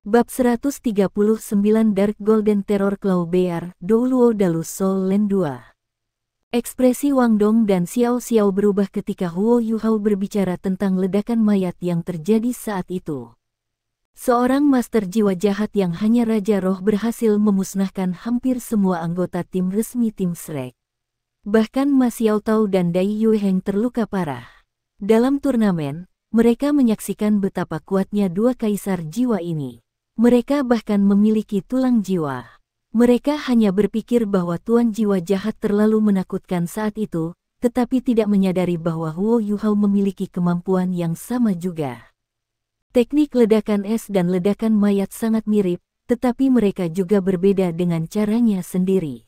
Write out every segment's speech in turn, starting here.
Bab 139 Dark Golden Terror Claw Bear, Douluo Dalus Soul Land 2. Ekspresi Wang Dong dan Xiao Xiao berubah ketika Huo Yuhao berbicara tentang ledakan mayat yang terjadi saat itu. Seorang master jiwa jahat yang hanya Raja Roh berhasil memusnahkan hampir semua anggota tim resmi tim Shrek. Bahkan Ma Xiao Tao dan Dai Yuheng terluka parah. Dalam turnamen, mereka menyaksikan betapa kuatnya dua kaisar jiwa ini. Mereka bahkan memiliki tulang jiwa. Mereka hanya berpikir bahwa tuan jiwa jahat terlalu menakutkan saat itu, tetapi tidak menyadari bahwa Huo Yuhao memiliki kemampuan yang sama juga. Teknik ledakan es dan ledakan mayat sangat mirip, tetapi mereka juga berbeda dengan caranya sendiri.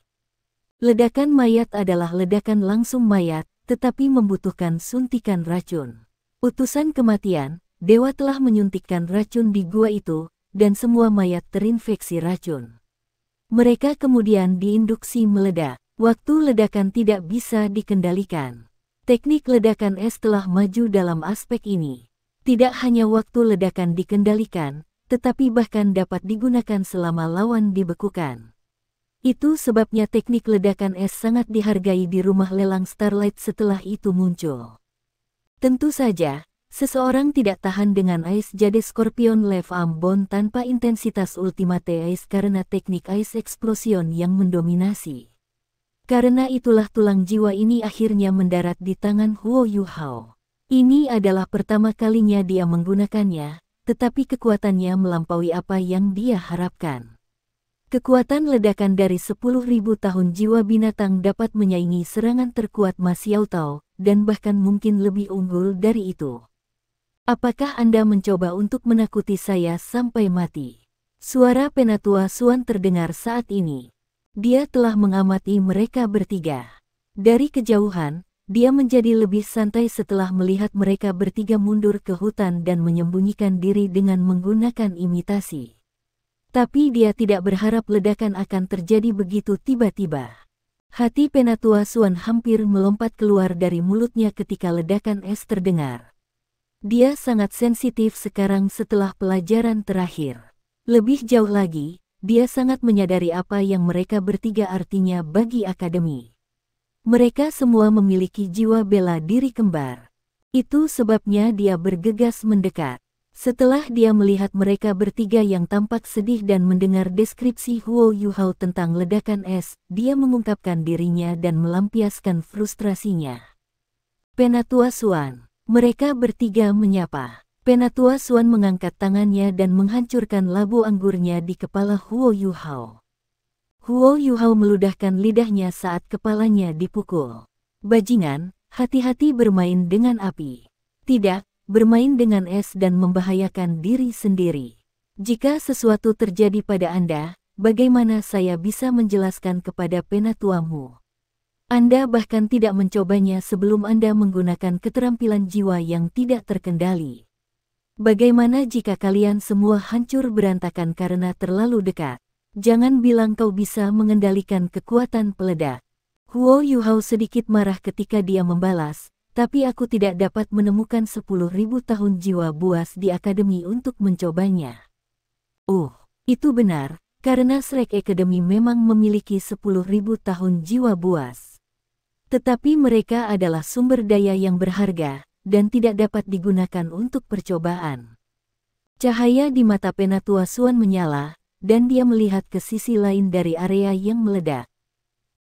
Ledakan mayat adalah ledakan langsung mayat, tetapi membutuhkan suntikan racun. Utusan kematian, dewa telah menyuntikkan racun di gua itu, dan semua mayat terinfeksi racun. Mereka kemudian diinduksi meledak. Waktu ledakan tidak bisa dikendalikan. Teknik ledakan es telah maju dalam aspek ini. Tidak hanya waktu ledakan dikendalikan, tetapi bahkan dapat digunakan selama lawan dibekukan. Itu sebabnya teknik ledakan es sangat dihargai di rumah lelang Starlight setelah itu muncul. Tentu saja, seseorang tidak tahan dengan Ice Jade Scorpion Love Ambon tanpa intensitas Ultimate Ice karena teknik Ice Explosion yang mendominasi. Karena itulah tulang jiwa ini akhirnya mendarat di tangan Huo Yuhao. Ini adalah pertama kalinya dia menggunakannya, tetapi kekuatannya melampaui apa yang dia harapkan. Kekuatan ledakan dari 10.000 tahun jiwa binatang dapat menyaingi serangan terkuat Ma Xiao Tao, dan bahkan mungkin lebih unggul dari itu. Apakah Anda mencoba untuk menakuti saya sampai mati? Suara Penatua Suan terdengar saat ini. Dia telah mengamati mereka bertiga. Dari kejauhan, dia menjadi lebih santai setelah melihat mereka bertiga mundur ke hutan dan menyembunyikan diri dengan menggunakan imitasi. Tapi dia tidak berharap ledakan akan terjadi begitu tiba-tiba. Hati Penatua Suan hampir melompat keluar dari mulutnya ketika ledakan es terdengar. Dia sangat sensitif sekarang setelah pelajaran terakhir. Lebih jauh lagi, dia sangat menyadari apa yang mereka bertiga artinya bagi akademi. Mereka semua memiliki jiwa bela diri kembar. Itu sebabnya dia bergegas mendekat. Setelah dia melihat mereka bertiga yang tampak sedih dan mendengar deskripsi Huo Yuhao tentang ledakan es, dia mengungkapkan dirinya dan melampiaskan frustrasinya. Penatua Suan. Mereka bertiga menyapa. Penatua Suan mengangkat tangannya dan menghancurkan labu anggurnya di kepala Huo Yuhao. Huo Yuhao meludahkan lidahnya saat kepalanya dipukul. Bajingan, hati-hati bermain dengan api. Tidak, bermain dengan es dan membahayakan diri sendiri. Jika sesuatu terjadi pada Anda, bagaimana saya bisa menjelaskan kepada penatuamu? Anda bahkan tidak mencobanya sebelum Anda menggunakan keterampilan jiwa yang tidak terkendali. Bagaimana jika kalian semua hancur berantakan karena terlalu dekat? Jangan bilang kau bisa mengendalikan kekuatan peledak. Huo Yuhao sedikit marah ketika dia membalas, tapi aku tidak dapat menemukan 10.000 tahun jiwa buas di akademi untuk mencobanya. Itu benar, karena Shrek Academy memang memiliki 10.000 tahun jiwa buas. Tetapi mereka adalah sumber daya yang berharga, dan tidak dapat digunakan untuk percobaan. Cahaya di mata Penatua Suan menyala, dan dia melihat ke sisi lain dari area yang meledak.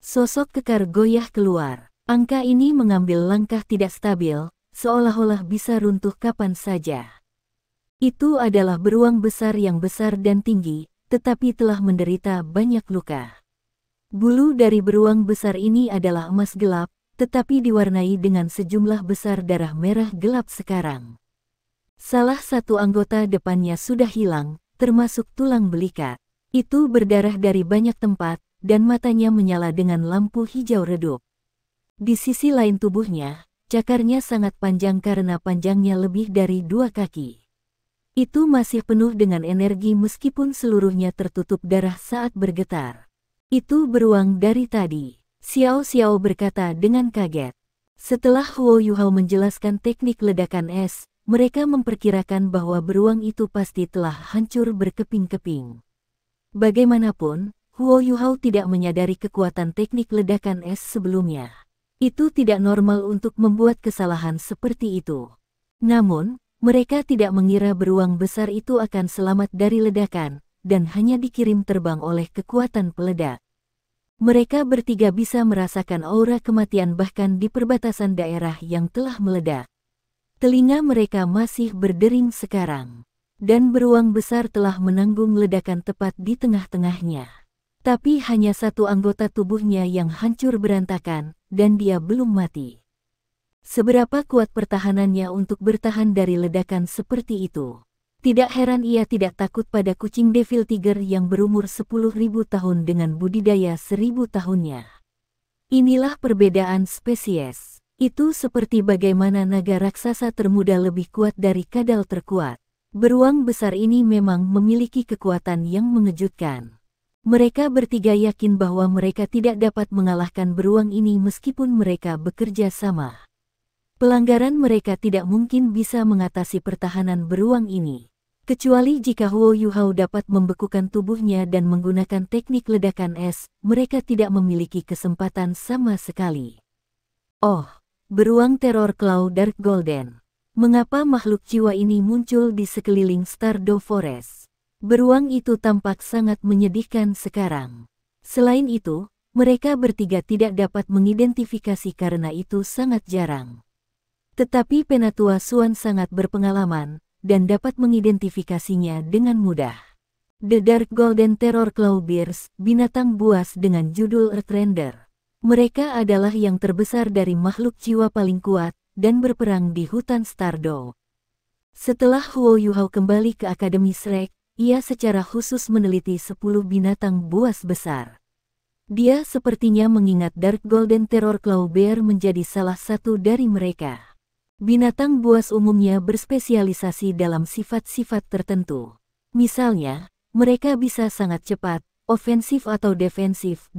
Sosok kekar goyah keluar. Angka ini mengambil langkah tidak stabil, seolah-olah bisa runtuh kapan saja. Itu adalah beruang besar yang besar dan tinggi, tetapi telah menderita banyak luka. Bulu dari beruang besar ini adalah emas gelap, tetapi diwarnai dengan sejumlah besar darah merah gelap sekarang. Salah satu anggota depannya sudah hilang, termasuk tulang belikat. Itu berdarah dari banyak tempat, dan matanya menyala dengan lampu hijau redup. Di sisi lain tubuhnya, cakarnya sangat panjang karena panjangnya lebih dari 2 kaki. Itu masih penuh dengan energi meskipun seluruhnya tertutup darah saat bergetar. Itu beruang dari tadi, Xiao Xiao berkata dengan kaget. Setelah Huo Yuhao menjelaskan teknik ledakan es, mereka memperkirakan bahwa beruang itu pasti telah hancur berkeping-keping. Bagaimanapun, Huo Yuhao tidak menyadari kekuatan teknik ledakan es sebelumnya. Itu tidak normal untuk membuat kesalahan seperti itu. Namun, mereka tidak mengira beruang besar itu akan selamat dari ledakan, dan hanya dikirim terbang oleh kekuatan peledak. Mereka bertiga bisa merasakan aura kematian bahkan di perbatasan daerah yang telah meledak. Telinga mereka masih berdering sekarang. Dan beruang besar telah menanggung ledakan tepat di tengah-tengahnya. Tapi hanya satu anggota tubuhnya yang hancur berantakan, dan dia belum mati. Seberapa kuat pertahanannya untuk bertahan dari ledakan seperti itu? Tidak heran ia tidak takut pada kucing Devil Tiger yang berumur 10.000 tahun dengan budidaya 1.000 tahunnya. Inilah perbedaan spesies. Itu seperti bagaimana naga raksasa termuda lebih kuat dari kadal terkuat. Beruang besar ini memang memiliki kekuatan yang mengejutkan. Mereka bertiga yakin bahwa mereka tidak dapat mengalahkan beruang ini meskipun mereka bekerja sama. Pelanggaran mereka tidak mungkin bisa mengatasi pertahanan beruang ini. Kecuali jika Huo Yuhao dapat membekukan tubuhnya dan menggunakan teknik ledakan es, mereka tidak memiliki kesempatan sama sekali. Oh, beruang teror Claw Dark Golden. Mengapa makhluk jiwa ini muncul di sekeliling Stardew Forest? Beruang itu tampak sangat menyedihkan sekarang. Selain itu, mereka bertiga tidak dapat mengidentifikasi karena itu sangat jarang. Tetapi Penatua Suan sangat berpengalaman, dan dapat mengidentifikasinya dengan mudah. The Dark Golden Terror Claw Bears, binatang buas dengan judul Earthrender. Mereka adalah yang terbesar dari makhluk jiwa paling kuat, dan berperang di hutan Stardew. Setelah Huo Yuhao kembali ke Akademi Shrek, ia secara khusus meneliti 10 binatang buas besar. Dia sepertinya mengingat Dark Golden Terror Claw Bear menjadi salah satu dari mereka. Binatang buas umumnya berspesialisasi dalam sifat-sifat tertentu. Misalnya, mereka bisa sangat cepat, ofensif atau defensif,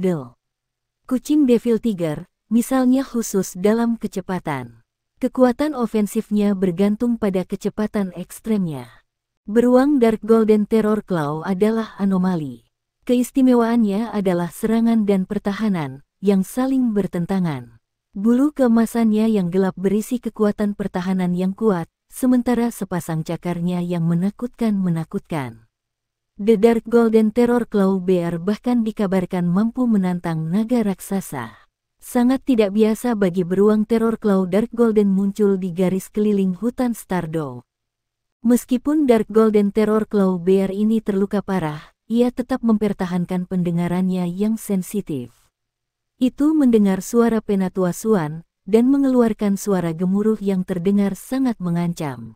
Kucing Devil Tiger, misalnya khusus dalam kecepatan. Kekuatan ofensifnya bergantung pada kecepatan ekstremnya. Beruang Dark Golden Terror Claw adalah anomali. Keistimewaannya adalah serangan dan pertahanan, yang saling bertentangan. Bulu keemasannya yang gelap berisi kekuatan pertahanan yang kuat, sementara sepasang cakarnya yang menakutkan. The Dark Golden Terror Claw Bear bahkan dikabarkan mampu menantang naga raksasa. Sangat tidak biasa bagi beruang teror Claw Dark Golden muncul di garis keliling hutan Stardew. Meskipun Dark Golden Terror Claw Bear ini terluka parah, ia tetap mempertahankan pendengarannya yang sensitif. Itu mendengar suara Penatua Suan, dan mengeluarkan suara gemuruh yang terdengar sangat mengancam.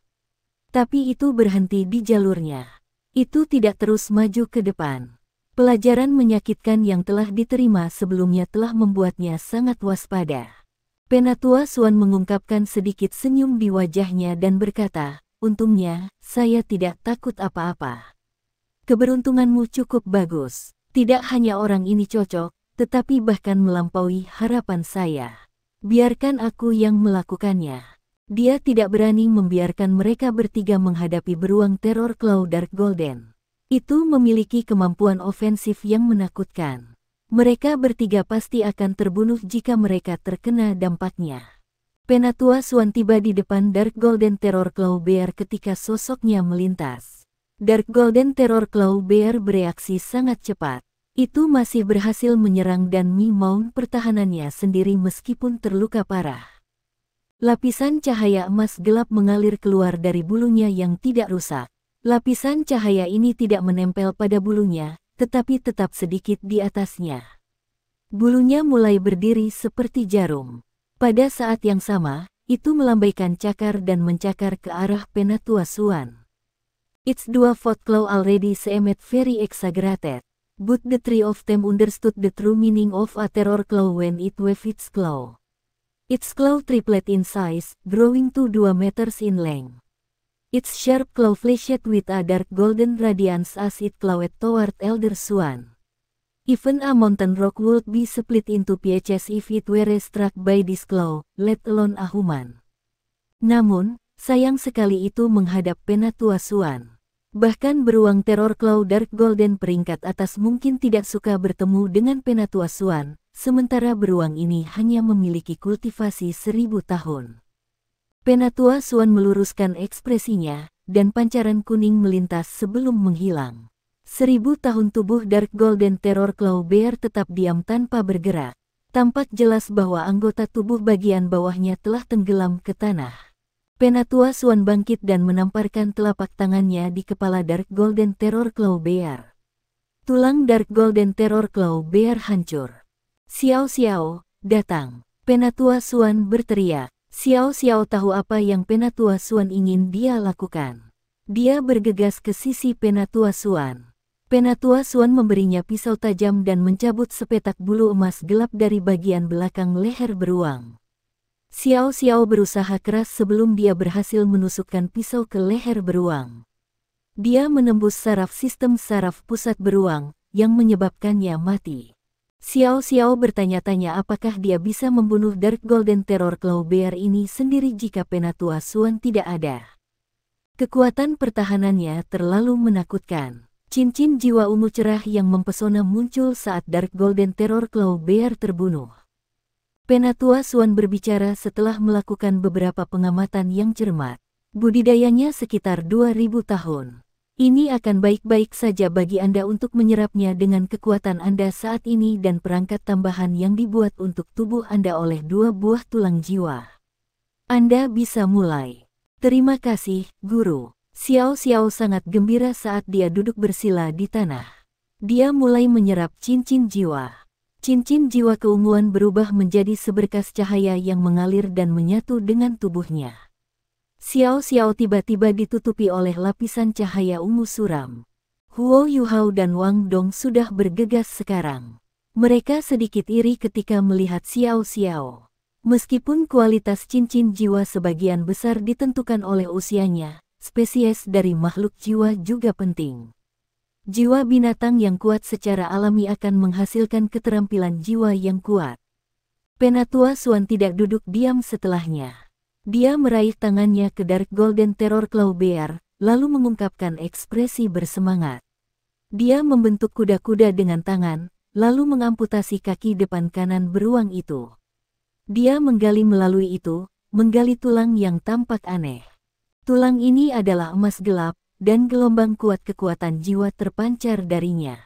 Tapi itu berhenti di jalurnya. Itu tidak terus maju ke depan. Pelajaran menyakitkan yang telah diterima sebelumnya telah membuatnya sangat waspada. Penatua Suan mengungkapkan sedikit senyum di wajahnya dan berkata, "Untungnya, saya tidak takut apa-apa. Keberuntunganmu cukup bagus. Tidak hanya orang ini cocok, tetapi bahkan melampaui harapan saya. Biarkan aku yang melakukannya." Dia tidak berani membiarkan mereka bertiga menghadapi beruang teror Claw Dark Golden. Itu memiliki kemampuan ofensif yang menakutkan. Mereka bertiga pasti akan terbunuh jika mereka terkena dampaknya. Penatua Suan tiba di depan Dark Golden Terror Claw Bear ketika sosoknya melintas. Dark Golden Terror Claw Bear bereaksi sangat cepat. Itu masih berhasil menyerang dan memaun pertahanannya sendiri meskipun terluka parah. Lapisan cahaya emas gelap mengalir keluar dari bulunya yang tidak rusak. Lapisan cahaya ini tidak menempel pada bulunya, tetapi tetap sedikit di atasnya. Bulunya mulai berdiri seperti jarum. Pada saat yang sama, itu melambaikan cakar dan mencakar ke arah Penatua Suan. Its dua foot claw already seemed very exaggerated, but the three of them understood the true meaning of a terror claw when it waved its claw. Its claw tripled in size, growing to 2 meters in length. Its sharp claw flashed with a dark golden radiance as it clawed toward Elder Suan. Even a mountain rock would be split into pieces if it were struck by this claw, let alone a human. Namun, sayang sekali itu menghadap Penatua Swan. Bahkan beruang teror Claw Dark Golden peringkat atas mungkin tidak suka bertemu dengan Penatua Swan, sementara beruang ini hanya memiliki kultivasi 1000 tahun. Penatua Swan meluruskan ekspresinya, dan pancaran kuning melintas sebelum menghilang. 1000 tahun tubuh Dark Golden Terror Claw Bear tetap diam tanpa bergerak. Tampak jelas bahwa anggota tubuh bagian bawahnya telah tenggelam ke tanah. Penatua Swan bangkit dan menamparkan telapak tangannya di kepala Dark Golden Terror Claw Bear. Tulang Dark Golden Terror Claw Bear hancur. "Xiao Xiao, datang!" Penatua Swan berteriak. Xiao Xiao tahu apa yang Penatua Swan ingin dia lakukan. Dia bergegas ke sisi Penatua Swan. Penatua Swan memberinya pisau tajam dan mencabut sepetak bulu emas gelap dari bagian belakang leher beruang. Xiao Xiao berusaha keras sebelum dia berhasil menusukkan pisau ke leher beruang. Dia menembus saraf sistem saraf pusat beruang, yang menyebabkannya mati. Xiao Xiao bertanya-tanya apakah dia bisa membunuh Dark Golden Terror Claw Bear ini sendiri jika Penatua Swan tidak ada. Kekuatan pertahanannya terlalu menakutkan. Cincin jiwa ungu cerah yang mempesona muncul saat Dark Golden Terror Claw Bear terbunuh. Penatua Swan berbicara setelah melakukan beberapa pengamatan yang cermat. Budidayanya sekitar 2000 tahun. Ini akan baik-baik saja bagi Anda untuk menyerapnya dengan kekuatan Anda saat ini dan perangkat tambahan yang dibuat untuk tubuh Anda oleh 2 buah tulang jiwa. Anda bisa mulai. Terima kasih, Guru. Xiao Xiao sangat gembira saat dia duduk bersila di tanah. Dia mulai menyerap cincin jiwa. Cincin jiwa keunguan berubah menjadi seberkas cahaya yang mengalir dan menyatu dengan tubuhnya. Xiao Xiao tiba-tiba ditutupi oleh lapisan cahaya ungu suram. Huo Yuhao dan Wang Dong sudah bergegas sekarang. Mereka sedikit iri ketika melihat Xiao Xiao. Meskipun kualitas cincin jiwa sebagian besar ditentukan oleh usianya, spesies dari makhluk jiwa juga penting. Jiwa binatang yang kuat secara alami akan menghasilkan keterampilan jiwa yang kuat. Penatua Swan tidak duduk diam setelahnya. Dia meraih tangannya ke Dark Golden Terror Claw Bear, lalu mengungkapkan ekspresi bersemangat. Dia membentuk kuda-kuda dengan tangan, lalu mengamputasi kaki depan kanan beruang itu. Dia menggali melalui itu, menggali tulang yang tampak aneh. Tulang ini adalah emas gelap, dan gelombang kuat kekuatan jiwa terpancar darinya.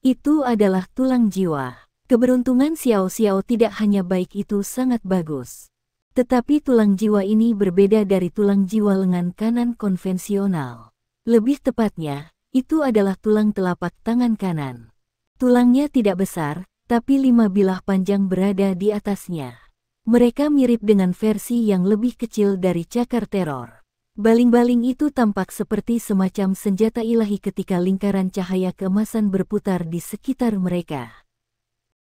Itu adalah tulang jiwa. Keberuntungan Xiao Xiao tidak hanya baik itu sangat bagus. Tetapi tulang jiwa ini berbeda dari tulang jiwa lengan kanan konvensional. Lebih tepatnya, itu adalah tulang telapak tangan kanan. Tulangnya tidak besar, tapi 5 bilah panjang berada di atasnya. Mereka mirip dengan versi yang lebih kecil dari cakar teror. Baling-baling itu tampak seperti semacam senjata ilahi ketika lingkaran cahaya keemasan berputar di sekitar mereka.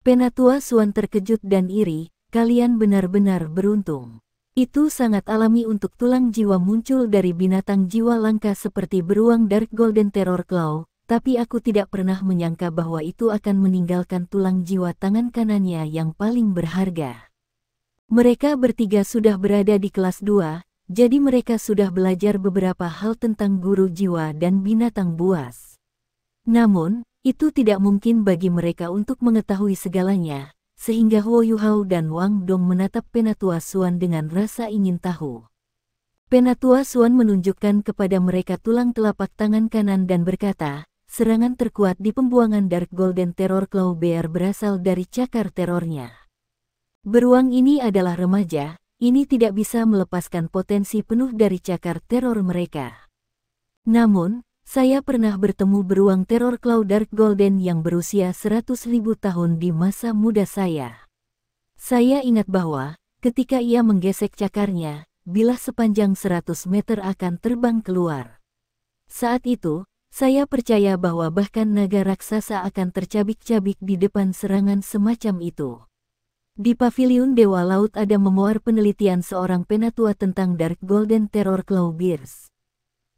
Penatua Swan terkejut dan iri. Kalian benar-benar beruntung. Itu sangat alami untuk tulang jiwa muncul dari binatang jiwa langka seperti beruang Dark Golden Terror Claw, tapi aku tidak pernah menyangka bahwa itu akan meninggalkan tulang jiwa tangan kanannya yang paling berharga. Mereka bertiga sudah berada di kelas 2, jadi mereka sudah belajar beberapa hal tentang guru jiwa dan binatang buas. Namun, itu tidak mungkin bagi mereka untuk mengetahui segalanya. Sehingga Huo Yuhao dan Wang Dong menatap Penatua Swan dengan rasa ingin tahu. Penatua Swan menunjukkan kepada mereka tulang telapak tangan kanan dan berkata, serangan terkuat di pembuangan Dark Golden Terror Claw Bear berasal dari cakar terornya. Beruang ini adalah remaja, ini tidak bisa melepaskan potensi penuh dari cakar teror mereka. Namun, saya pernah bertemu beruang teror Claw Dark Golden yang berusia 100.000 tahun di masa muda saya. Saya ingat bahwa, ketika ia menggesek cakarnya, bilah sepanjang 100 meter akan terbang keluar. Saat itu, saya percaya bahwa bahkan naga raksasa akan tercabik-cabik di depan serangan semacam itu. Di Paviliun Dewa Laut ada memuar penelitian seorang penatua tentang Dark Golden Terror Claw Bears.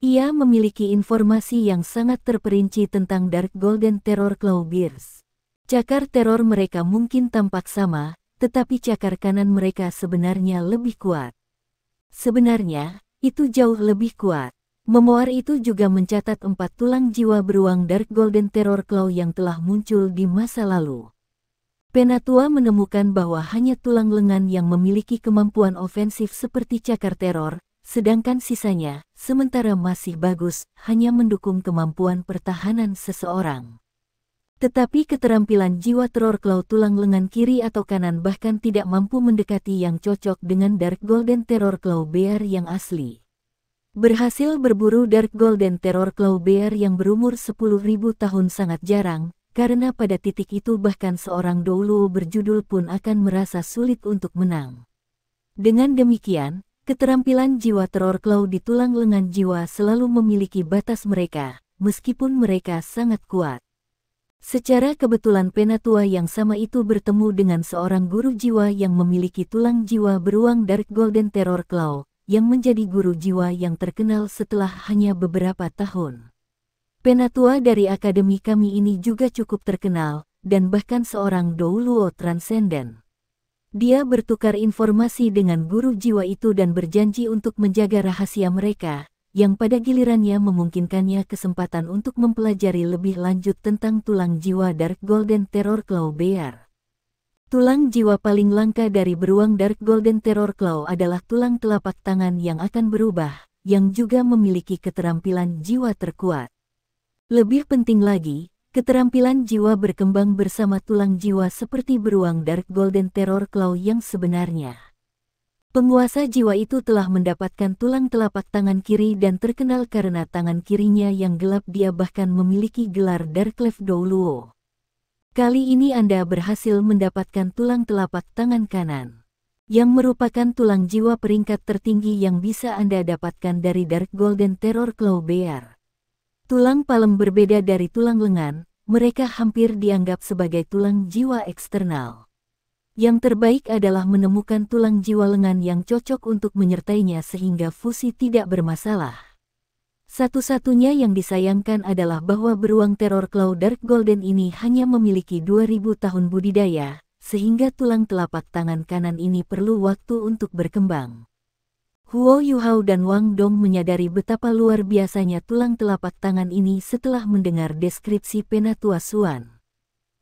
Ia memiliki informasi yang sangat terperinci tentang Dark Golden Terror Claw Bears. Cakar teror mereka mungkin tampak sama, tetapi cakar kanan mereka sebenarnya lebih kuat. Sebenarnya, itu jauh lebih kuat. Memoir itu juga mencatat 4 tulang jiwa beruang Dark Golden Terror Claw yang telah muncul di masa lalu. Penatua menemukan bahwa hanya tulang lengan yang memiliki kemampuan ofensif seperti cakar teror, sedangkan sisanya, sementara masih bagus, hanya mendukung kemampuan pertahanan seseorang. Tetapi keterampilan jiwa teror claw tulang lengan kiri atau kanan bahkan tidak mampu mendekati yang cocok dengan Dark Golden Terror Claw Bear yang asli. Berhasil berburu Dark Golden Terror Claw Bear yang berumur 10.000 tahun sangat jarang, karena pada titik itu bahkan seorang Douluo berjudul pun akan merasa sulit untuk menang. Dengan demikian, keterampilan jiwa teror claw di tulang lengan jiwa selalu memiliki batas mereka, meskipun mereka sangat kuat. Secara kebetulan penatua yang sama itu bertemu dengan seorang guru jiwa yang memiliki tulang jiwa beruang Dark Golden Terror Claw, yang menjadi guru jiwa yang terkenal setelah hanya beberapa tahun. Penatua dari akademi kami ini juga cukup terkenal, dan bahkan seorang Douluo transenden. Dia bertukar informasi dengan guru jiwa itu dan berjanji untuk menjaga rahasia mereka, yang pada gilirannya memungkinkannya kesempatan untuk mempelajari lebih lanjut tentang tulang jiwa Dark Golden Terror Claw Bear. Tulang jiwa paling langka dari beruang Dark Golden Terror Claw adalah tulang telapak tangan yang akan berubah, yang juga memiliki keterampilan jiwa terkuat. Lebih penting lagi, keterampilan jiwa berkembang bersama tulang jiwa seperti beruang Dark Golden Terror Claw yang sebenarnya. Penguasa jiwa itu telah mendapatkan tulang telapak tangan kiri dan terkenal karena tangan kirinya yang gelap. Dia bahkan memiliki gelar Dark Clef Douluo. Kali ini Anda berhasil mendapatkan tulang telapak tangan kanan, yang merupakan tulang jiwa peringkat tertinggi yang bisa Anda dapatkan dari Dark Golden Terror Claw Bear. Tulang palem berbeda dari tulang lengan, mereka hampir dianggap sebagai tulang jiwa eksternal. Yang terbaik adalah menemukan tulang jiwa lengan yang cocok untuk menyertainya sehingga fusi tidak bermasalah. Satu-satunya yang disayangkan adalah bahwa beruang teror claw Dark Golden ini hanya memiliki 2000 tahun budidaya, sehingga tulang telapak tangan kanan ini perlu waktu untuk berkembang. Huo Yuhao dan Wang Dong menyadari betapa luar biasanya tulang telapak tangan ini setelah mendengar deskripsi Penatua Xuan.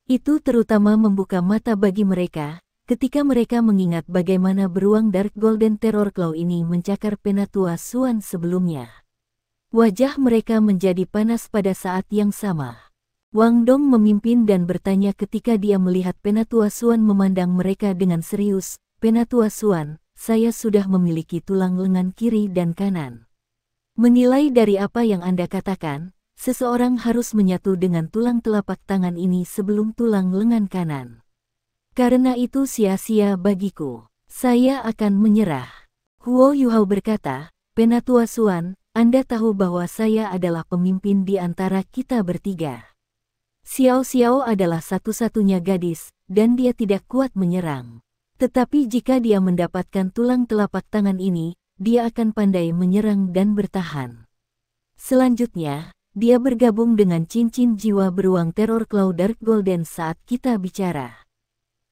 Itu terutama membuka mata bagi mereka, ketika mereka mengingat bagaimana beruang Dark Golden Terror Claw ini mencakar Penatua Xuan sebelumnya. Wajah mereka menjadi panas pada saat yang sama. Wang Dong memimpin dan bertanya ketika dia melihat Penatua Xuan memandang mereka dengan serius, "Penatua Xuan, saya sudah memiliki tulang lengan kiri dan kanan. Menilai dari apa yang Anda katakan, seseorang harus menyatu dengan tulang telapak tangan ini sebelum tulang lengan kanan. Karena itu sia-sia bagiku. Saya akan menyerah." Huo Yuhao berkata, "Penatua Xuan, Anda tahu bahwa saya adalah pemimpin di antara kita bertiga. Xiao Xiao adalah satu-satunya gadis, dan dia tidak kuat menyerang. Tetapi jika dia mendapatkan tulang telapak tangan ini, dia akan pandai menyerang dan bertahan. Selanjutnya, dia bergabung dengan cincin jiwa beruang teror claw Dark Golden saat kita bicara.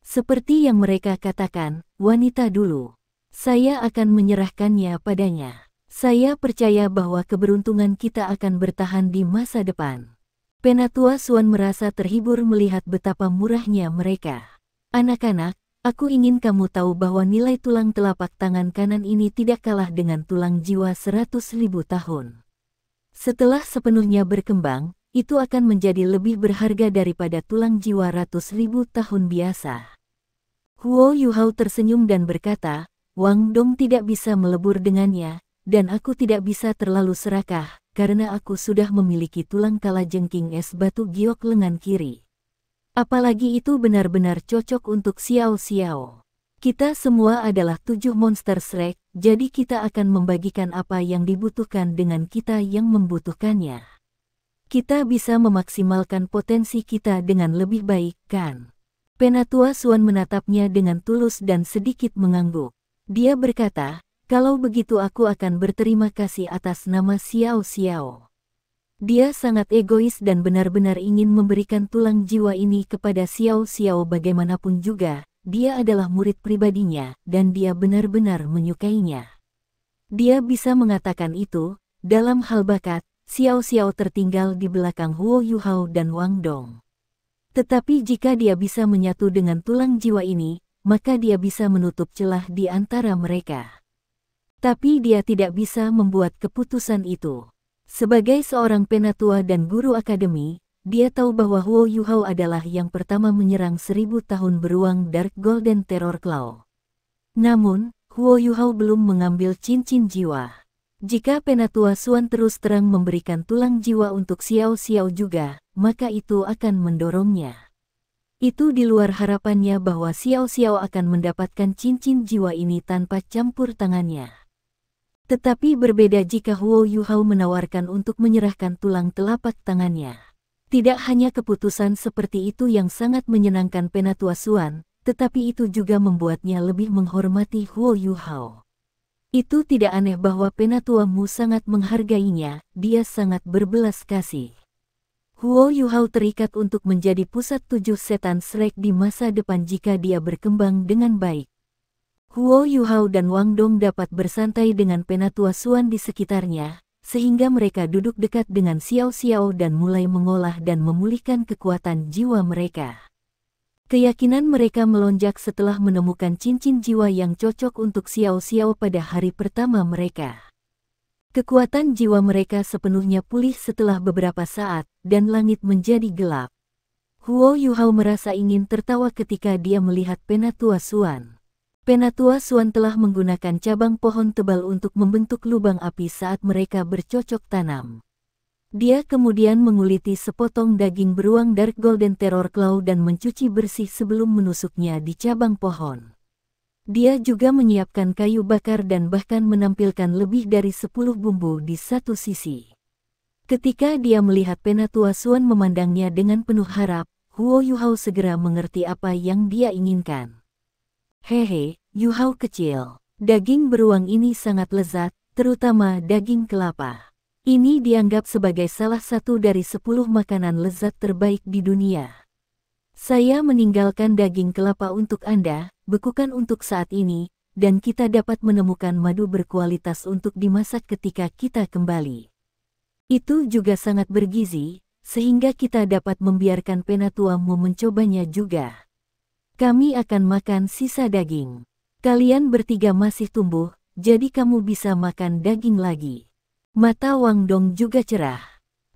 Seperti yang mereka katakan, wanita dulu. Saya akan menyerahkannya padanya. Saya percaya bahwa keberuntungan kita akan bertahan di masa depan." Penatua Xuan merasa terhibur melihat betapa murahnya mereka. "Anak-anak, aku ingin kamu tahu bahwa nilai tulang telapak tangan kanan ini tidak kalah dengan tulang jiwa 100.000 tahun. Setelah sepenuhnya berkembang, itu akan menjadi lebih berharga daripada tulang jiwa ratus ribu tahun biasa." Huo Yuhao tersenyum dan berkata, "Wang Dong tidak bisa melebur dengannya, dan aku tidak bisa terlalu serakah, karena aku sudah memiliki tulang kalajengking es batu giok lengan kiri. Apalagi itu benar-benar cocok untuk Xiao Xiao. Kita semua adalah 7 monster Shrek, jadi kita akan membagikan apa yang dibutuhkan dengan kita yang membutuhkannya. Kita bisa memaksimalkan potensi kita dengan lebih baik, kan?" Penatua Xuan menatapnya dengan tulus dan sedikit mengangguk. Dia berkata, "Kalau begitu aku akan berterima kasih atas nama Xiao Xiao." Dia sangat egois dan benar-benar ingin memberikan tulang jiwa ini kepada Xiao Xiao bagaimanapun juga, dia adalah murid pribadinya dan dia benar-benar menyukainya. Dia bisa mengatakan itu, dalam hal bakat, Xiao Xiao tertinggal di belakang Huo Yuhao dan Wang Dong. Tetapi jika dia bisa menyatu dengan tulang jiwa ini, maka dia bisa menutup celah di antara mereka. Tapi dia tidak bisa membuat keputusan itu. Sebagai seorang penatua dan guru akademi, dia tahu bahwa Huo Yuhao adalah yang pertama menyerang 1000 tahun beruang Dark Golden Terror Claw. Namun, Huo Yuhao belum mengambil cincin jiwa. Jika Penatua Xuan terus terang memberikan tulang jiwa untuk Xiao Xiao juga, maka itu akan mendorongnya. Itu di luar harapannya bahwa Xiao Xiao akan mendapatkan cincin jiwa ini tanpa campur tangannya. Tetapi berbeda jika Huo Yuhao menawarkan untuk menyerahkan tulang telapak tangannya. Tidak hanya keputusan seperti itu yang sangat menyenangkan Penatua Xuan, tetapi itu juga membuatnya lebih menghormati Huo Yuhao. Itu tidak aneh bahwa Penatua Mu sangat menghargainya, dia sangat berbelas kasih. Huo Yuhao terikat untuk menjadi pusat 7 setan Shrek di masa depan jika dia berkembang dengan baik. Huo Yuhao dan Wang Dong dapat bersantai dengan Penatua Xuan di sekitarnya, sehingga mereka duduk dekat dengan Xiao Xiao dan mulai mengolah dan memulihkan kekuatan jiwa mereka. Keyakinan mereka melonjak setelah menemukan cincin jiwa yang cocok untuk Xiao Xiao pada hari pertama mereka. Kekuatan jiwa mereka sepenuhnya pulih setelah beberapa saat, dan langit menjadi gelap. Huo Yuhao merasa ingin tertawa ketika dia melihat Penatua Xuan. Penatua Xuan telah menggunakan cabang pohon tebal untuk membentuk lubang api saat mereka bercocok tanam. Dia kemudian menguliti sepotong daging beruang Dark Golden Terror Claw dan mencuci bersih sebelum menusuknya di cabang pohon. Dia juga menyiapkan kayu bakar dan bahkan menampilkan lebih dari 10 bumbu di satu sisi. Ketika dia melihat Penatua Xuan memandangnya dengan penuh harap, Huo Yuhao segera mengerti apa yang dia inginkan. Hehe, Yuhao kecil, daging beruang ini sangat lezat, terutama daging kelapa. Ini dianggap sebagai salah satu dari 10 makanan lezat terbaik di dunia. Saya meninggalkan daging kelapa untuk Anda, bekukan untuk saat ini, dan kita dapat menemukan madu berkualitas untuk dimasak ketika kita kembali. Itu juga sangat bergizi, sehingga kita dapat membiarkan Penatua Mu mencobanya juga. Kami akan makan sisa daging. Kalian bertiga masih tumbuh, jadi kamu bisa makan daging lagi. Mata Wang Dong juga cerah.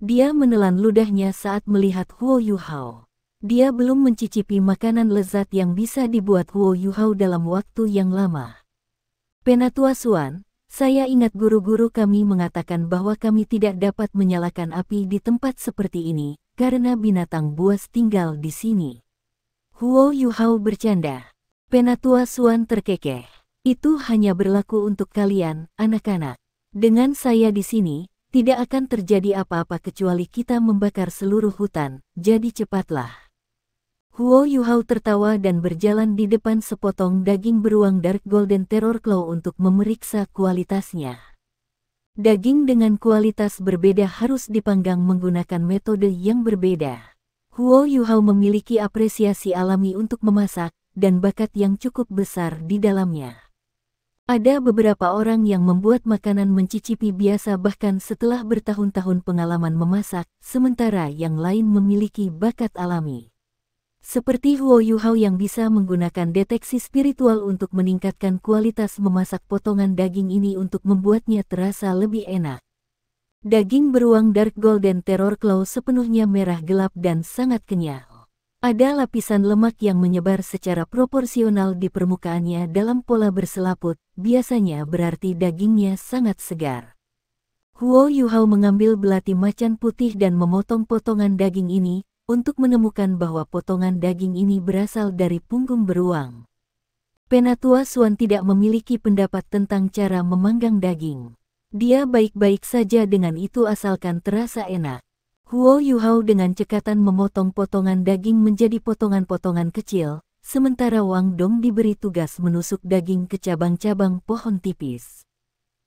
Dia menelan ludahnya saat melihat Huo Yuhao. Dia belum mencicipi makanan lezat yang bisa dibuat Huo Yuhao dalam waktu yang lama. Penatua Xuan, saya ingat guru-guru kami mengatakan bahwa kami tidak dapat menyalakan api di tempat seperti ini, karena binatang buas tinggal di sini. Huo Yuhao bercanda. Penatua Xuan terkekeh. Itu hanya berlaku untuk kalian, anak-anak. Dengan saya di sini, tidak akan terjadi apa-apa kecuali kita membakar seluruh hutan, jadi cepatlah. Huo Yuhao tertawa dan berjalan di depan sepotong daging beruang Dark Golden Terror Claw untuk memeriksa kualitasnya. Daging dengan kualitas berbeda harus dipanggang menggunakan metode yang berbeda. Huo Yuhao memiliki apresiasi alami untuk memasak, dan bakat yang cukup besar di dalamnya. Ada beberapa orang yang membuat makanan mencicipi biasa bahkan setelah bertahun-tahun pengalaman memasak, sementara yang lain memiliki bakat alami. Seperti Huo Yuhao yang bisa menggunakan deteksi spiritual untuk meningkatkan kualitas memasak potongan daging ini untuk membuatnya terasa lebih enak. Daging beruang Dark Golden Terror Claw sepenuhnya merah gelap dan sangat kenyal. Ada lapisan lemak yang menyebar secara proporsional di permukaannya dalam pola berselaput, biasanya berarti dagingnya sangat segar. Huo Yuhao mengambil belati macan putih dan memotong potongan daging ini, untuk menemukan bahwa potongan daging ini berasal dari punggung beruang. Penatua Xuan tidak memiliki pendapat tentang cara memanggang daging. Dia baik-baik saja dengan itu asalkan terasa enak. Huo Yuhao dengan cekatan memotong potongan daging menjadi potongan-potongan kecil, sementara Wang Dong diberi tugas menusuk daging ke cabang-cabang pohon tipis.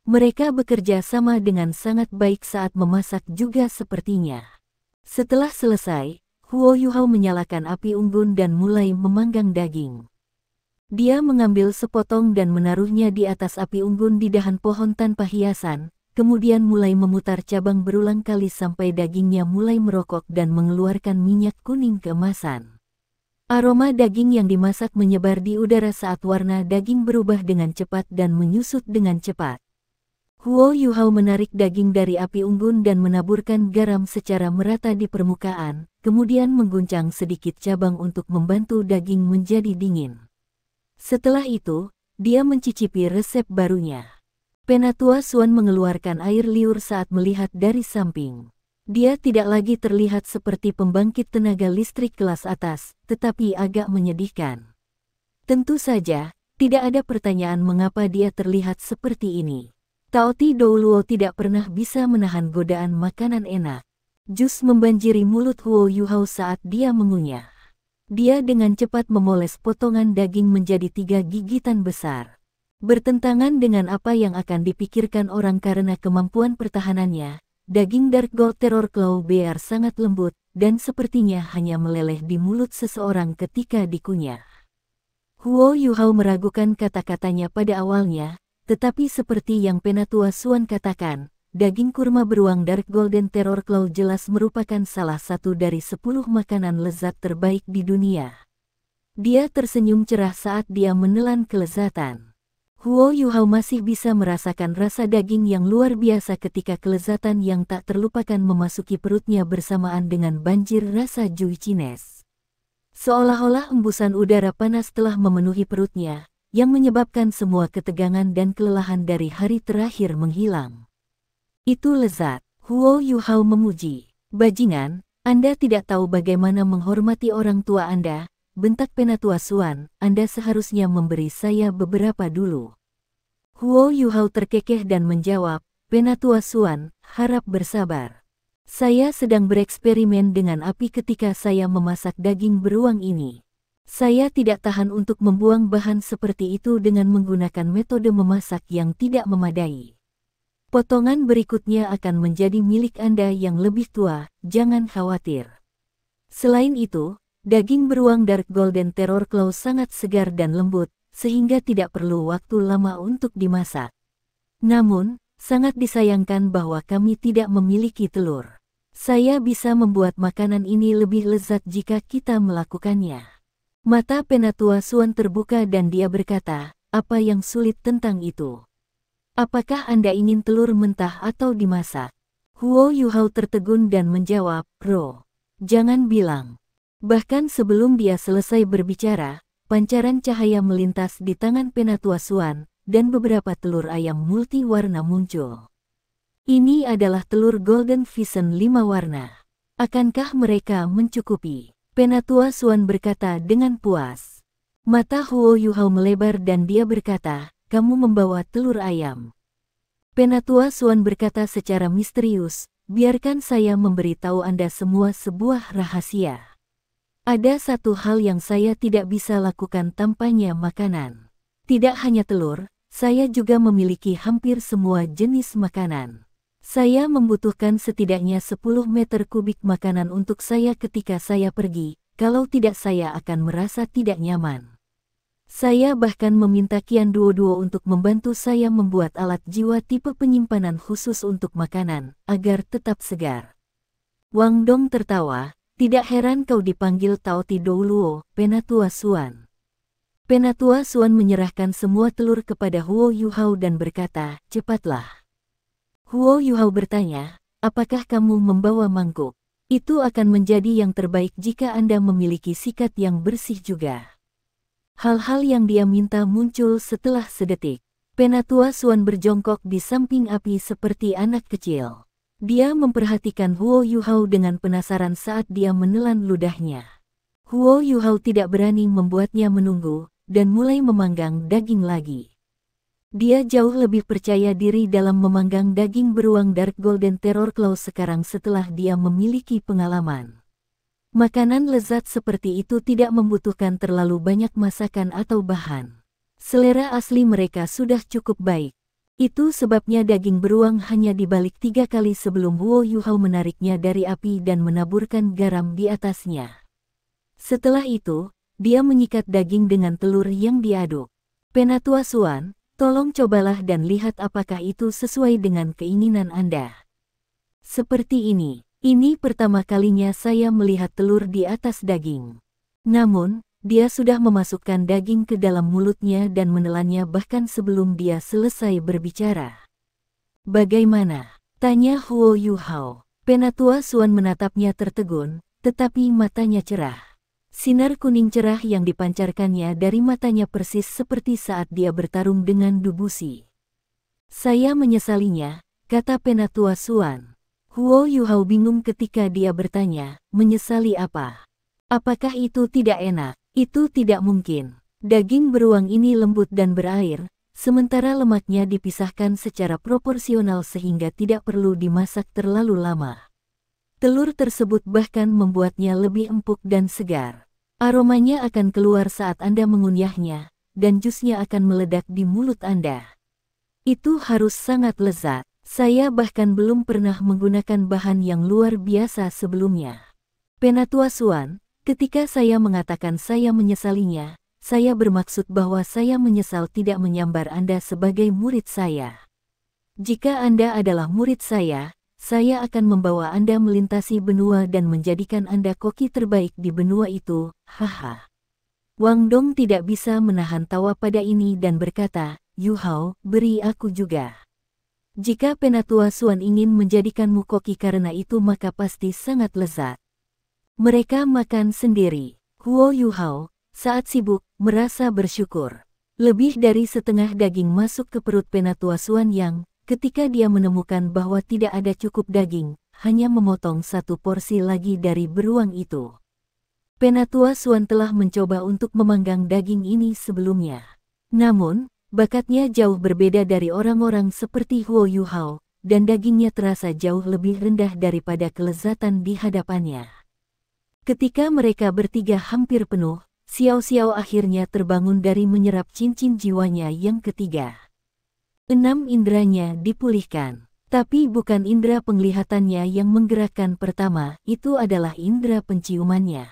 Mereka bekerja sama dengan sangat baik saat memasak juga sepertinya. Setelah selesai, Huo Yuhao menyalakan api unggun dan mulai memanggang daging. Dia mengambil sepotong dan menaruhnya di atas api unggun di dahan pohon tanpa hiasan, kemudian mulai memutar cabang berulang kali sampai dagingnya mulai merokok dan mengeluarkan minyak kuning keemasan. Aroma daging yang dimasak menyebar di udara saat warna daging berubah dengan cepat dan menyusut dengan cepat. Huo Yuhao menarik daging dari api unggun dan menaburkan garam secara merata di permukaan, kemudian mengguncang sedikit cabang untuk membantu daging menjadi dingin. Setelah itu, dia mencicipi resep barunya. Penatua Xuan mengeluarkan air liur saat melihat dari samping. Dia tidak lagi terlihat seperti pembangkit tenaga listrik kelas atas, tetapi agak menyedihkan. Tentu saja, tidak ada pertanyaan mengapa dia terlihat seperti ini. Taoti Douluo tidak pernah bisa menahan godaan makanan enak. Jus membanjiri mulut Huo Yuhao saat dia mengunyah. Dia dengan cepat memoles potongan daging menjadi 3 gigitan besar. Bertentangan dengan apa yang akan dipikirkan orang karena kemampuan pertahanannya, daging Dark Gold Terror Claw Bear sangat lembut, dan sepertinya hanya meleleh di mulut seseorang ketika dikunyah. Huo Yuhao meragukan kata-katanya pada awalnya, tetapi seperti yang Penatua Xuan katakan, daging kurma beruang Dark Golden Terror Claw jelas merupakan salah satu dari 10 makanan lezat terbaik di dunia. Dia tersenyum cerah saat dia menelan kelezatan. Huo Yuhao masih bisa merasakan rasa daging yang luar biasa ketika kelezatan yang tak terlupakan memasuki perutnya bersamaan dengan banjir rasa juicines. Seolah-olah embusan udara panas telah memenuhi perutnya, yang menyebabkan semua ketegangan dan kelelahan dari hari terakhir menghilang. Itu lezat, Huo Yuhao memuji. Bajingan, Anda tidak tahu bagaimana menghormati orang tua Anda, bentak Penatua Xuan, Anda seharusnya memberi saya beberapa dulu. Huo Yuhao terkekeh dan menjawab, Penatua Xuan, harap bersabar. Saya sedang bereksperimen dengan api ketika saya memasak daging beruang ini. Saya tidak tahan untuk membuang bahan seperti itu dengan menggunakan metode memasak yang tidak memadai. Potongan berikutnya akan menjadi milik Anda yang lebih tua, jangan khawatir. Selain itu, daging beruang Dark Golden Terror Claw sangat segar dan lembut, sehingga tidak perlu waktu lama untuk dimasak. Namun, sangat disayangkan bahwa kami tidak memiliki telur. Saya bisa membuat makanan ini lebih lezat jika kita melakukannya. Mata Penatua Xuan terbuka dan dia berkata, apa yang sulit tentang itu? Apakah Anda ingin telur mentah atau dimasak? Huo Yuhao tertegun dan menjawab, Bro, jangan bilang. Bahkan sebelum dia selesai berbicara, pancaran cahaya melintas di tangan Penatua Xuan, dan beberapa telur ayam multi-warna muncul. Ini adalah telur Golden Vision 5 warna. Akankah mereka mencukupi? Penatua Xuan berkata dengan puas. Mata Huo Yuhao melebar dan dia berkata, kamu membawa telur ayam. Penatua Xuan berkata secara misterius, biarkan saya memberitahu Anda semua sebuah rahasia. Ada satu hal yang saya tidak bisa lakukan tanpanya makanan. Tidak hanya telur, saya juga memiliki hampir semua jenis makanan. Saya membutuhkan setidaknya 10 meter kubik makanan untuk saya ketika saya pergi, kalau tidak saya akan merasa tidak nyaman. Saya bahkan meminta Qian Duo untuk membantu saya membuat alat jiwa tipe penyimpanan khusus untuk makanan, agar tetap segar. Wang Dong tertawa, tidak heran kau dipanggil Taoti Douluo, Penatua Xuan. Penatua Xuan menyerahkan semua telur kepada Huo Yuhao dan berkata, cepatlah. Huo Yuhao bertanya, apakah kamu membawa mangkuk? Itu akan menjadi yang terbaik jika Anda memiliki sikat yang bersih juga. Hal-hal yang dia minta muncul setelah sedetik. Penatua Xuan berjongkok di samping api seperti anak kecil. Dia memperhatikan Huo Yuhao dengan penasaran saat dia menelan ludahnya. Huo Yuhao tidak berani membuatnya menunggu, dan mulai memanggang daging lagi. Dia jauh lebih percaya diri dalam memanggang daging beruang Dark Golden Terror Claw sekarang setelah dia memiliki pengalaman. Makanan lezat seperti itu tidak membutuhkan terlalu banyak masakan atau bahan. Selera asli mereka sudah cukup baik. Itu sebabnya daging beruang hanya dibalik 3 kali sebelum Huo Yuhao menariknya dari api dan menaburkan garam di atasnya. Setelah itu, dia menyikat daging dengan telur yang diaduk. Penatua Suan, tolong cobalah dan lihat apakah itu sesuai dengan keinginan Anda. Seperti ini. Ini pertama kalinya saya melihat telur di atas daging. Namun, dia sudah memasukkan daging ke dalam mulutnya dan menelannya bahkan sebelum dia selesai berbicara. Bagaimana? Tanya Huo Yuhao. Penatua Suan menatapnya tertegun, tetapi matanya cerah. Sinar kuning cerah yang dipancarkannya dari matanya persis seperti saat dia bertarung dengan Dubusi. Saya menyesalinya, kata Penatua Suan. Huo Yuhao bingung ketika dia bertanya, menyesali apa? Apakah itu tidak enak? Itu tidak mungkin. Daging beruang ini lembut dan berair, sementara lemaknya dipisahkan secara proporsional sehingga tidak perlu dimasak terlalu lama. Telur tersebut bahkan membuatnya lebih empuk dan segar. Aromanya akan keluar saat Anda mengunyahnya, dan jusnya akan meledak di mulut Anda. Itu harus sangat lezat. Saya bahkan belum pernah menggunakan bahan yang luar biasa sebelumnya. Penatua Suan, ketika saya mengatakan saya menyesalinya, saya bermaksud bahwa saya menyesal tidak menyambar Anda sebagai murid saya. Jika Anda adalah murid saya akan membawa Anda melintasi benua dan menjadikan Anda koki terbaik di benua itu, haha. Wang Dong tidak bisa menahan tawa pada ini dan berkata, Yuhao, beri aku juga. Jika Penatua Suan ingin menjadikanmu koki karena itu maka pasti sangat lezat. Mereka makan sendiri. Huo Yuhao, saat sibuk, merasa bersyukur. Lebih dari setengah daging masuk ke perut Penatua Suan yang, ketika dia menemukan bahwa tidak ada cukup daging, hanya memotong satu porsi lagi dari beruang itu. Penatua Suan telah mencoba untuk memanggang daging ini sebelumnya. Namun, bakatnya jauh berbeda dari orang-orang seperti Huo Yuhao, dan dagingnya terasa jauh lebih rendah daripada kelezatan di hadapannya. Ketika mereka bertiga hampir penuh, Xiao Xiao akhirnya terbangun dari menyerap cincin jiwanya yang ketiga. 6 inderanya dipulihkan, tapi bukan indera penglihatannya yang menggerakkan pertama, itu adalah indera penciumannya.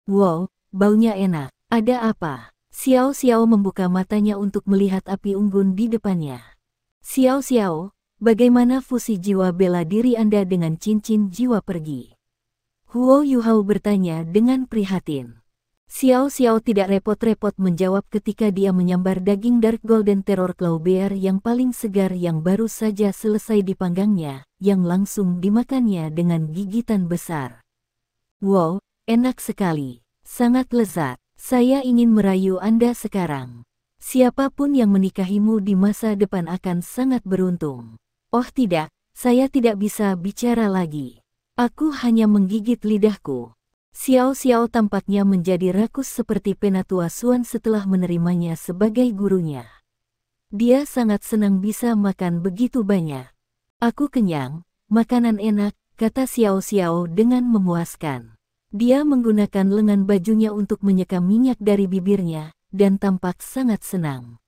Wow, baunya enak, ada apa? Xiao Xiao membuka matanya untuk melihat api unggun di depannya. Xiao Xiao, bagaimana fusi jiwa bela diri Anda dengan cincin jiwa pergi? Huo Yuhao bertanya dengan prihatin. Xiao Xiao tidak repot-repot menjawab ketika dia menyambar daging Dark Golden Terror Claw Bear yang paling segar yang baru saja selesai dipanggangnya, yang langsung dimakannya dengan gigitan besar. Wow, enak sekali, sangat lezat. Saya ingin merayu Anda sekarang. Siapapun yang menikahimu di masa depan akan sangat beruntung. Oh tidak, saya tidak bisa bicara lagi. Aku hanya menggigit lidahku. Xiao Xiao tampaknya menjadi rakus seperti Penatua Suan setelah menerimanya sebagai gurunya. Dia sangat senang bisa makan begitu banyak. Aku kenyang, makanan enak, kata Xiao Xiao dengan memuaskan. Dia menggunakan lengan bajunya untuk menyeka minyak dari bibirnya, dan tampak sangat senang.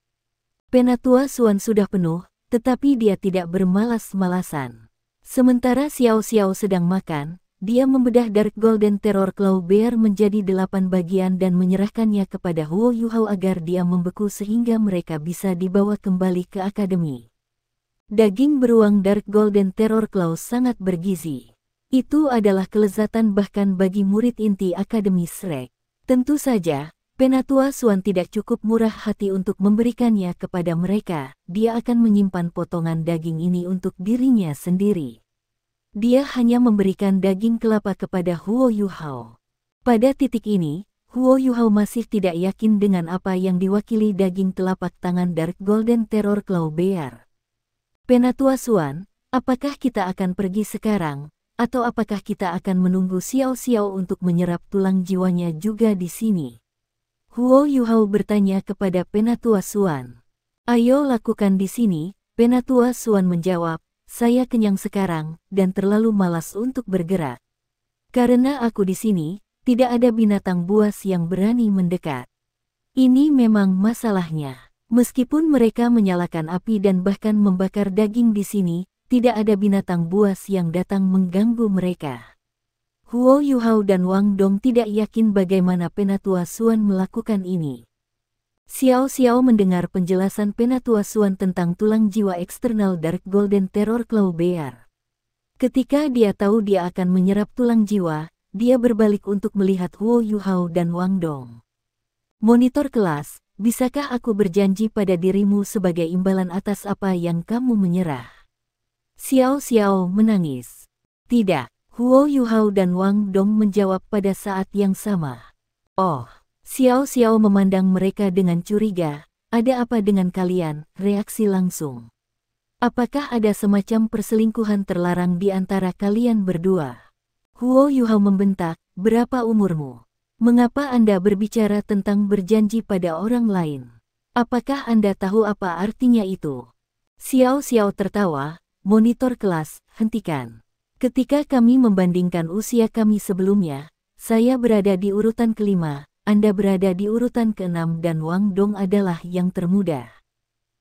Penatua Suan sudah penuh, tetapi dia tidak bermalas-malasan. Sementara Xiao Xiao sedang makan, dia membedah Dark Golden Terror Claw Bear menjadi 8 bagian dan menyerahkannya kepada Huo Yuhao agar dia membeku sehingga mereka bisa dibawa kembali ke akademi. Daging beruang Dark Golden Terror Claw sangat bergizi. Itu adalah kelezatan bahkan bagi murid inti Akademi Shrek. Tentu saja, Penatua Suan tidak cukup murah hati untuk memberikannya kepada mereka, dia akan menyimpan potongan daging ini untuk dirinya sendiri. Dia hanya memberikan daging kelapa kepada Huo Yuhao. Pada titik ini, Huo Yuhao masih tidak yakin dengan apa yang diwakili daging telapak tangan Dark Golden Terror Claw Bear. Penatua Suan, apakah kita akan pergi sekarang? Atau apakah kita akan menunggu Xiao Xiao untuk menyerap tulang jiwanya juga di sini? Huo Yuhao bertanya kepada Penatua Suan. Ayo lakukan di sini, Penatua Suan menjawab, saya kenyang sekarang, dan terlalu malas untuk bergerak. Karena aku di sini, tidak ada binatang buas yang berani mendekat. Ini memang masalahnya. Meskipun mereka menyalakan api dan bahkan membakar daging di sini, tidak ada binatang buas yang datang mengganggu mereka. Huo Yuhao dan Wang Dong tidak yakin bagaimana Penatua Xuan melakukan ini. Xiao Xiao mendengar penjelasan Penatua Xuan tentang tulang jiwa eksternal Dark Golden Terror Claw Bear. Ketika dia tahu dia akan menyerap tulang jiwa, dia berbalik untuk melihat Huo Yuhao dan Wang Dong. Monitor kelas, bisakah aku berjanji pada dirimu sebagai imbalan atas apa yang kamu menyerah? Xiao Xiao menangis. Tidak. Huo Yuhao dan Wang Dong menjawab pada saat yang sama. Oh, Xiao Xiao memandang mereka dengan curiga. Ada apa dengan kalian? Reaksi langsung. Apakah ada semacam perselingkuhan terlarang di antara kalian berdua? Huo Yuhao membentak, berapa umurmu? Mengapa Anda berbicara tentang berjanji pada orang lain? Apakah Anda tahu apa artinya itu? Xiao Xiao tertawa, monitor kelas, hentikan. Ketika kami membandingkan usia kami sebelumnya, saya berada di urutan kelima, Anda berada di urutan keenam dan Wang Dong adalah yang termuda.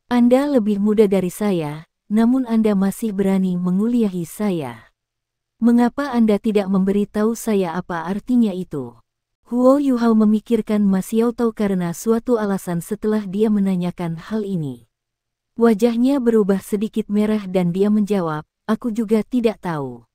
Anda lebih muda dari saya, namun Anda masih berani menguliahi saya. Mengapa Anda tidak memberitahu saya apa artinya itu? Huo Yuhao memikirkan Ma Xiao tahu karena suatu alasan setelah dia menanyakan hal ini. Wajahnya berubah sedikit merah dan dia menjawab, aku juga tidak tahu.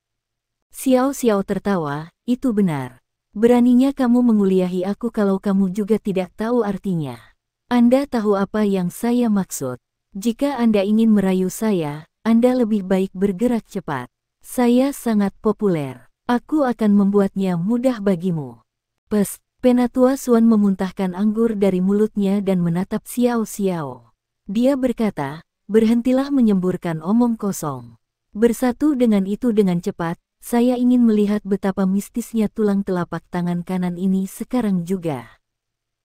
Xiao Xiao tertawa, itu benar. Beraninya kamu menguliahi aku kalau kamu juga tidak tahu artinya. Anda tahu apa yang saya maksud. Jika Anda ingin merayu saya, Anda lebih baik bergerak cepat. Saya sangat populer. Aku akan membuatnya mudah bagimu. Pes, Penatua Xuan memuntahkan anggur dari mulutnya dan menatap Xiao Xiao. Dia berkata, berhentilah menyemburkan omong kosong. Bersatu dengan itu dengan cepat, saya ingin melihat betapa mistisnya tulang telapak tangan kanan ini sekarang juga.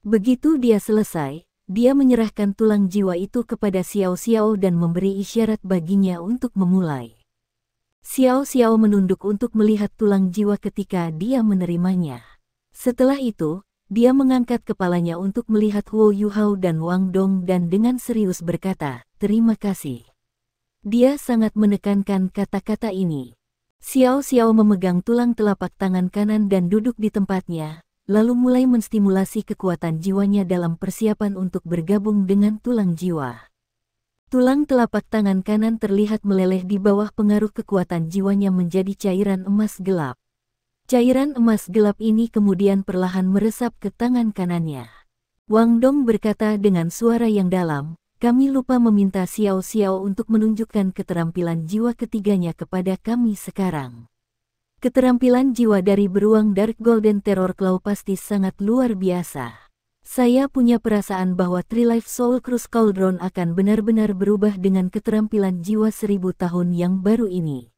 Begitu dia selesai, dia menyerahkan tulang jiwa itu kepada Xiao Xiao dan memberi isyarat baginya untuk memulai. Xiao Xiao menunduk untuk melihat tulang jiwa ketika dia menerimanya. Setelah itu, dia mengangkat kepalanya untuk melihat Huo Yuhao dan Wang Dong dan dengan serius berkata, terima kasih. Dia sangat menekankan kata-kata ini. Xiao Xiao memegang tulang telapak tangan kanan dan duduk di tempatnya, lalu mulai menstimulasi kekuatan jiwanya dalam persiapan untuk bergabung dengan tulang jiwa. Tulang telapak tangan kanan terlihat meleleh di bawah pengaruh kekuatan jiwanya menjadi cairan emas gelap. Cairan emas gelap ini kemudian perlahan meresap ke tangan kanannya. Wang Dong berkata dengan suara yang dalam, kami lupa meminta Xiao Xiao untuk menunjukkan keterampilan jiwa ketiganya kepada kami sekarang. Keterampilan jiwa dari beruang Dark Golden Terror Claw pasti sangat luar biasa. Saya punya perasaan bahwa Trilife Soul Cruise Cauldron akan benar-benar berubah dengan keterampilan jiwa 1000 tahun yang baru ini.